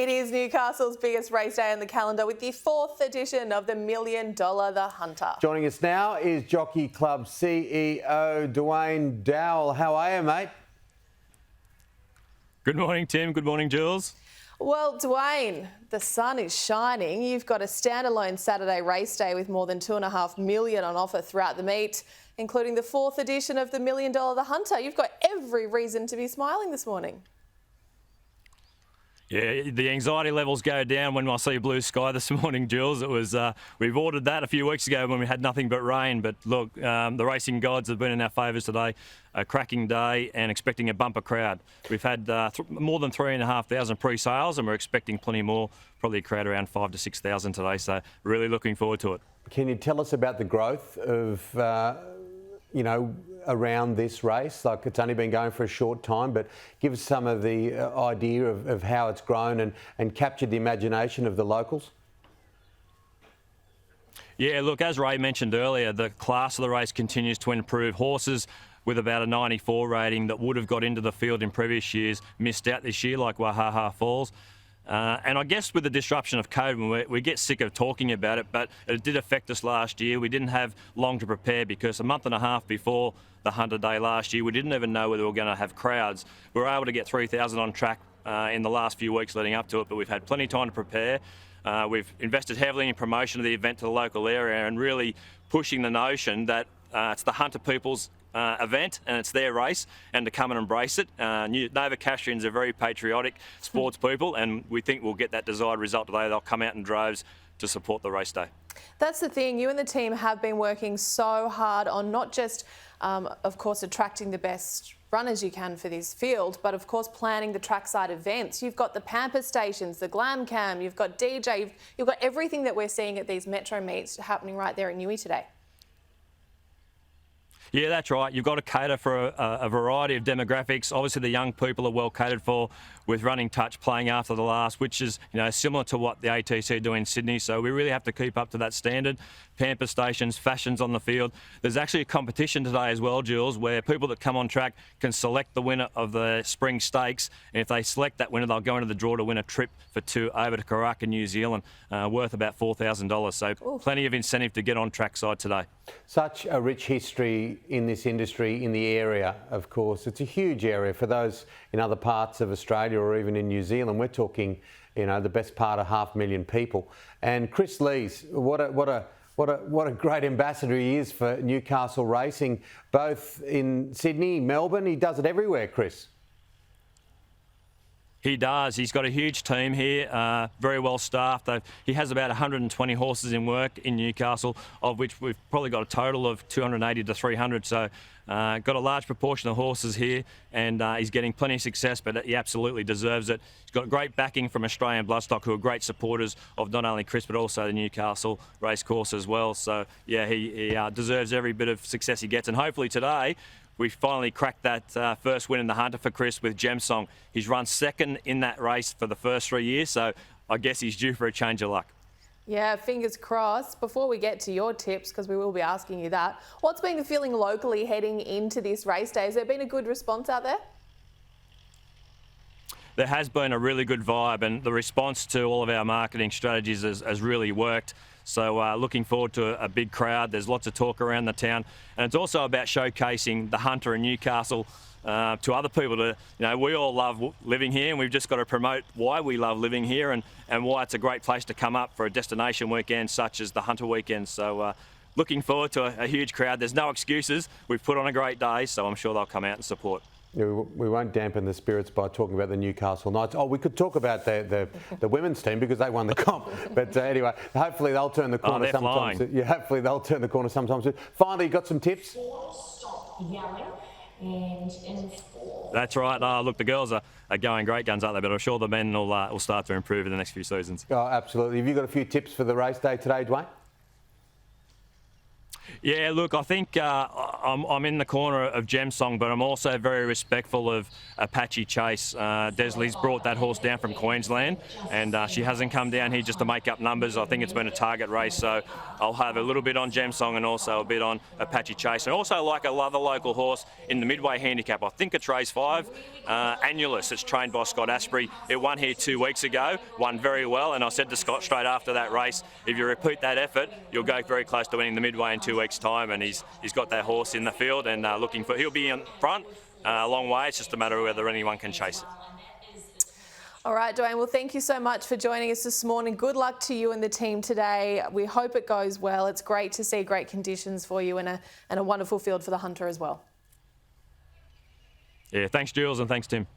It is Newcastle's biggest race day on the calendar with the 4th edition of the $1 Million The Hunter. Joining us now is Jockey Club CEO Duane Dowell. How are you, mate? Good morning, Tim. Good morning, Jules. Well, Duane, the sun is shining. You've got a standalone Saturday race day with more than $2.5 million on offer throughout the meet, including the 4th edition of the $1 Million The Hunter. You've got every reason to be smiling this morning. Yeah, the anxiety levels go down when I see blue sky this morning, Jules. It was we've ordered that a few weeks ago when we had nothing but rain. But look, the racing gods have been in our favours today. A cracking day and expecting a bumper crowd. We've had more than 3,500 pre-sales and we're expecting plenty more, probably a crowd around 5,000 to 6,000 today. So really looking forward to it. Can you tell us about the growth of, around this race? Like, it's only been going for a short time, but give us some of the idea of how it's grown and captured the imagination of the locals. Yeah, look, as Ray mentioned earlier, the class of the race continues to improve. Horses with about a 94 rating that would have got into the field in previous years missed out this year, like Wahaha Falls. And I guess with the disruption of COVID, we get sick of talking about it, but it did affect us last year. We didn't have long to prepare because a month and a half before the Hunter Day last year, we didn't even know whether we were going to have crowds. We were able to get 3,000 on track in the last few weeks leading up to it, but we've had plenty of time to prepare. We've invested heavily in promotion of the event to the local area and really pushing the notion that it's the Hunter people's event and it's their race, and to come and embrace it. Novocastrians are very patriotic sports people, and we think we'll get that desired result today. They'll come out in droves to support the race day. That's the thing. You and the team have been working so hard on not just, of course, attracting the best runners you can for this field, but of course planning the trackside events. You've got the Pamper stations, the Glam Cam, you've got DJ, you've got everything that we're seeing at these metro meets happening right there in Newey today. Yeah, that's right. You've got to cater for a variety of demographics. Obviously, the young people are well catered for with Running Touch playing after the last, which is similar to what the ATC do in Sydney. So we really have to keep up to that standard. Pamper stations, fashions on the field. There's actually a competition today as well, Jules, where people that come on track can select the winner of the Spring Stakes. And if they select that winner, they'll go into the draw to win a trip for two over to Karaka, New Zealand, worth about $4,000. So plenty of incentive to get on trackside today. Such a rich history in this industry, in the area, of course. It's a huge area for those in other parts of Australia or even in New Zealand. We're talking, the best part of 500,000 people. And Chris Lees, what a great ambassador he is for Newcastle racing, both in Sydney, Melbourne. He does it everywhere, Chris. He does. He's got a huge team here, very well staffed. He has about 120 horses in work in Newcastle, of which we've probably got a total of 280 to 300. So got a large proportion of horses here, and he's getting plenty of success, but he absolutely deserves it. He's got great backing from Australian Bloodstock, who are great supporters of not only Chris, but also the Newcastle racecourse as well. So, yeah, he deserves every bit of success he gets. And hopefully today, we finally cracked that first win in the Hunter for Chris with Gem Song. He's run second in that race for the first 3 years, so I guess he's due for a change of luck. Yeah, fingers crossed. Before we get to your tips, because we will be asking you that, what's been the feeling locally heading into this race day? Has there been a good response out there? There has been a really good vibe, and the response to all of our marketing strategies has really worked. So looking forward to a big crowd. There's lots of talk around the town, and it's also about showcasing the Hunter in Newcastle to other people. We all love living here, and we've just got to promote why we love living here and why it's a great place to come up for a destination weekend such as the Hunter weekend. So looking forward to a huge crowd. There's no excuses. We've put on a great day, so I'm sure they'll come out and support. We won't dampen the spirits by talking about the Newcastle Knights. Oh, we could talk about the women's team because they won the comp. But anyway, hopefully they'll turn the corner sometimes. Flying. Yeah, hopefully they'll turn the corner sometimes. Finally, you got some tips? Stop yelling and enforce. That's right. Look, the girls are going great guns, aren't they? But I'm sure the men will start to improve in the next few seasons. Oh, absolutely. Have you got a few tips for the race day today, Duane? Yeah, look, I think I'm in the corner of Gem Song, but I'm also very respectful of Apache Chase. Desley's brought that horse down from Queensland, and she hasn't come down here just to make up numbers. I think it's been a target race, so I'll have a little bit on Gem Song and also a bit on Apache Chase. And also like another local horse in the midway handicap. I think it's race 5, Annulus. It's trained by Scott Asprey. It won here 2 weeks ago, won very well, and I said to Scott straight after that race, if you repeat that effort, you'll go very close to winning the midway in 2 weeks' time. And he's got that horse in the field and he'll be in front a long way. It's just a matter of whether anyone can chase it. All right, Duane, well, thank you so much for joining us this morning. Good luck to you and the team today. We hope it goes well. It's great to see great conditions for you and a wonderful field for the Hunter as well. Yeah, thanks, Jules, and thanks, Tim.